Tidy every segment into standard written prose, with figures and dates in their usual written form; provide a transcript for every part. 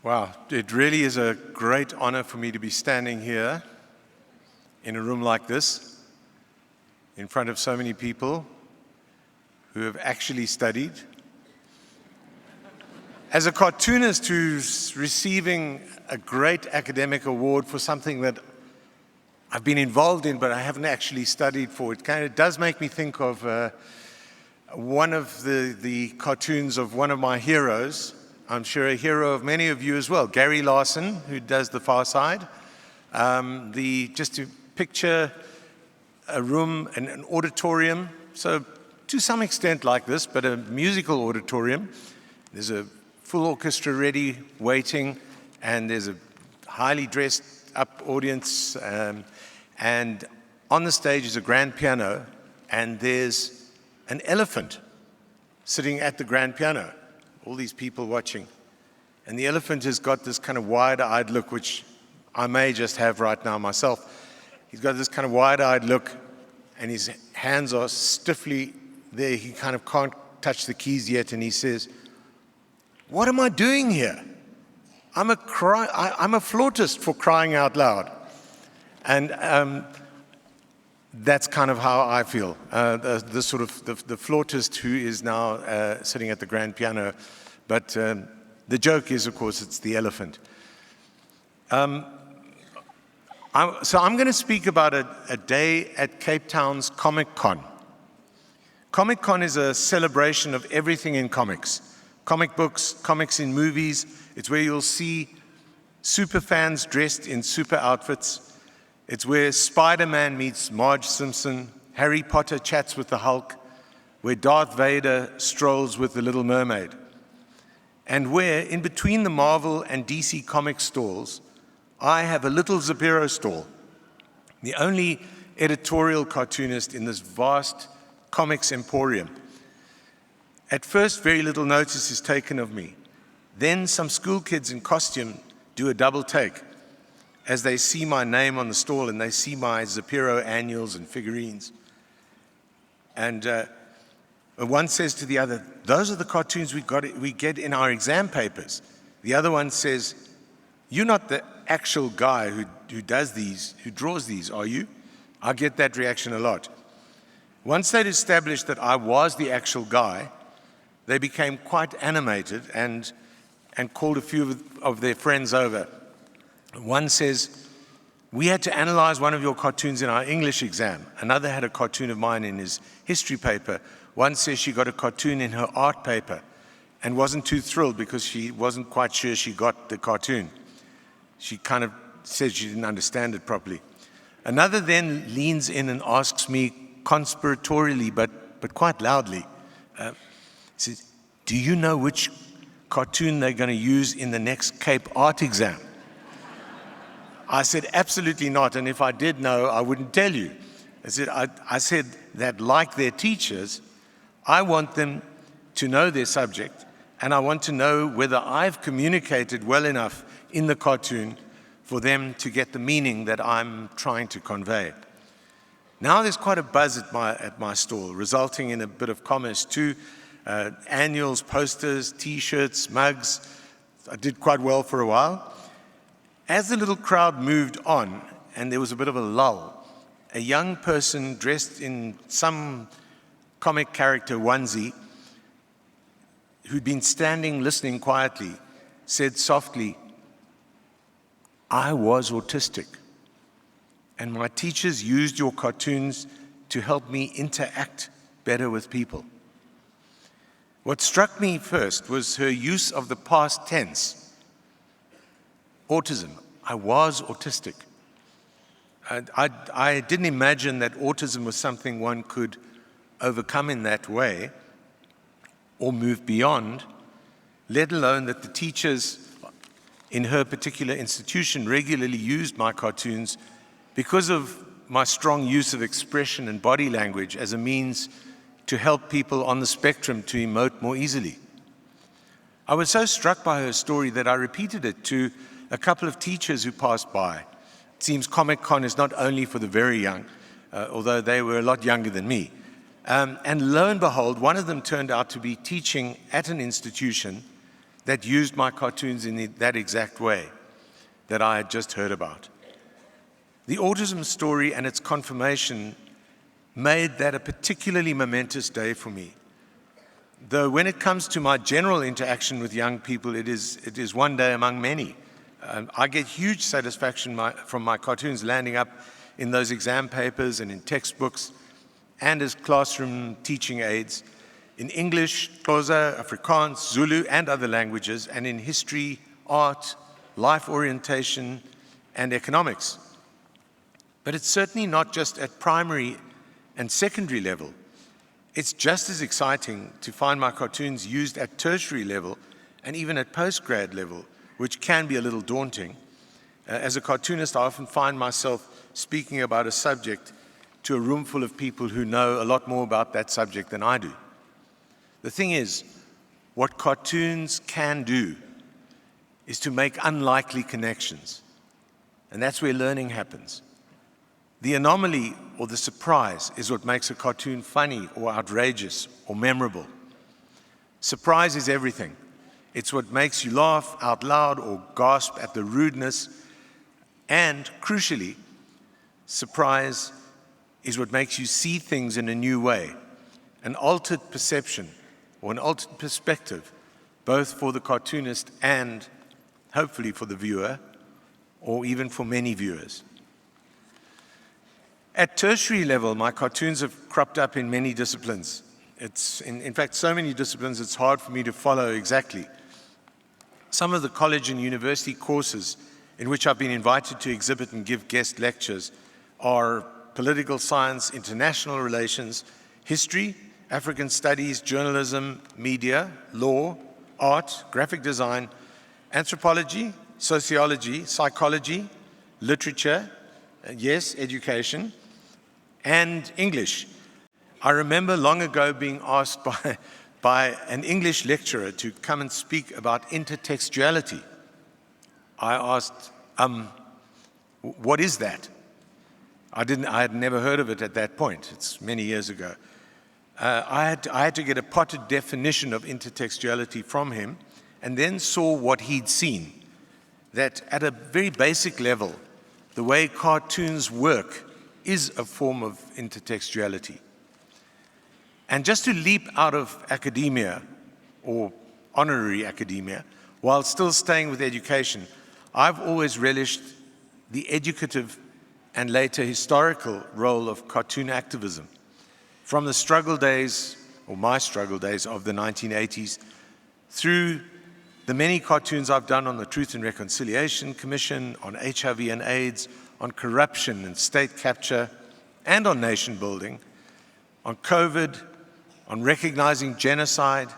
Wow, it really is a great honor for me to be standing here in a room like this, in front of so many people who have actually studied. As a cartoonist who's receiving a great academic award for something that I've been involved in, but I haven't actually studied for, it kind of does make me think of one of the cartoons of one of my heroes. I'm sure a hero of many of you as well, Gary Larson, who does The Far Side. Just to picture a room, an auditorium, so to some extent like this, but a musical auditorium. There's a full orchestra ready, waiting, and there's a highly dressed up audience, and on the stage is a grand piano, and there's an elephant sitting at the grand piano. All these people watching. And the elephant has got this kind of wide-eyed look, which I may just have right now myself. He's got this kind of wide-eyed look, and his hands are stiffly there. He kind of can't touch the keys yet, and he says, "What am I doing here? I'm a flautist, for crying out loud." And that's kind of how I feel. The sort of the flautist who is now sitting at the grand piano. But the joke is, of course, it's the elephant. So I'm going to speak about a day at Cape Town's Comic Con. Comic Con is a celebration of everything in comics. Comic books, comics in movies. It's where you'll see super fans dressed in super outfits. It's where Spider-Man meets Marge Simpson, Harry Potter chats with the Hulk, where Darth Vader strolls with the Little Mermaid, and where, in between the Marvel and DC comic stalls, I have a little Zapiro stall, the only editorial cartoonist in this vast comics emporium. At first, very little notice is taken of me. Then some school kids in costume do a double take as they see my name on the stall and they see my Zapiro annuals and figurines. And one says to the other, "Those are the cartoons we get in our exam papers." The other one says, "You're not the actual guy who does these, who draws these, are you?" I get that reaction a lot. Once they'd established that I was the actual guy, they became quite animated and called a few of their friends over. One says, "We had to analyze one of your cartoons in our English exam." Another had a cartoon of mine in his history paper. One says she got a cartoon in her art paper and wasn't too thrilled because she wasn't quite sure she got the cartoon. She kind of said she didn't understand it properly. Another then leans in and asks me conspiratorially, but quite loudly, says, "Do you know which cartoon they're going to use in the next Cape Art exam?" I said, "Absolutely not, and if I did know, I wouldn't tell you." I said that, like their teachers, I want them to know their subject, and I want to know whether I've communicated well enough in the cartoon for them to get the meaning that I'm trying to convey. Now there's quite a buzz at my stall, resulting in a bit of commerce too. Annuals, posters, T-shirts, mugs. I did quite well for a while. As the little crowd moved on, and there was a bit of a lull, a young person dressed in some comic character onesie, who'd been standing listening quietly, said softly, "I was autistic, and my teachers used your cartoons to help me interact better with people." What struck me first was her use of the past tense. Autism. I was autistic. I didn't imagine that autism was something one could overcome in that way or move beyond, let alone that the teachers in her particular institution regularly used my cartoons because of my strong use of expression and body language as a means to help people on the spectrum to emote more easily. I was so struck by her story that I repeated it to a couple of teachers who passed by. It seems Comic Con is not only for the very young, although they were a lot younger than me. And lo and behold, one of them turned out to be teaching at an institution that used my cartoons in that exact way that I had just heard about. The autism story and its confirmation made that a particularly momentous day for me. Though when it comes to my general interaction with young people, it is one day among many. I get huge satisfaction from my cartoons landing up in those exam papers and in textbooks and as classroom teaching aids in English, Xhosa, Afrikaans, Zulu, and other languages, and in history, art, life orientation, and economics. But it's certainly not just at primary and secondary level. It's just as exciting to find my cartoons used at tertiary level and even at postgrad level, which can be a little daunting. As a cartoonist, I often find myself speaking about a subject to a room full of people who know a lot more about that subject than I do. The thing is, what cartoons can do is to make unlikely connections, and that's where learning happens. The anomaly or the surprise is what makes a cartoon funny or outrageous or memorable. Surprise is everything. It's what makes you laugh out loud or gasp at the rudeness, and crucially, surprise is what makes you see things in a new way, an altered perception or an altered perspective, both for the cartoonist and hopefully for the viewer, or even for many viewers. At tertiary level, my cartoons have cropped up in many disciplines. It's in fact so many disciplines it's hard for me to follow exactly. Some of the college and university courses in which I've been invited to exhibit and give guest lectures are political science, international relations, history, African studies, journalism, media, law, art, graphic design, anthropology, sociology, psychology, literature, yes, education, and English. I remember long ago being asked by an English lecturer to come and speak about intertextuality. I asked, what is that? I had never heard of it at that point. It's many years ago. I had to get a potted definition of intertextuality from him, and then saw what he'd seen, that at a very basic level, the way cartoons work is a form of intertextuality. And just to leap out of academia, or honorary academia, while still staying with education, I've always relished the educative and later historical role of cartoon activism. From the struggle days, or my struggle days of the 1980s, through the many cartoons I've done on the Truth and Reconciliation Commission, on HIV and AIDS, on corruption and state capture, and on nation building, on COVID, on recognizing genocide,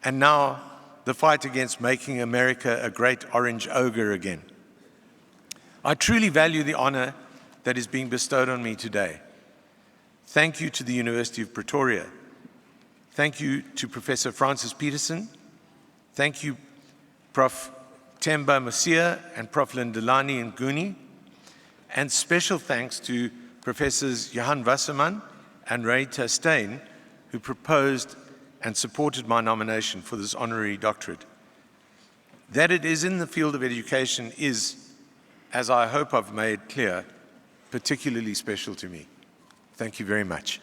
and now the fight against making America a great orange ogre again. I truly value the honor that is being bestowed on me today. Thank you to the University of Pretoria. Thank you to Professor Francis Peterson. Thank you, Prof. Themba Mosia and Prof. Lindelani Nguni. And special thanks to Professors Johan Wasserman and Rita Steyn, who proposed and supported my nomination for this honorary doctorate. That it is in the field of education is, as I hope I've made clear, particularly special to me. Thank you very much.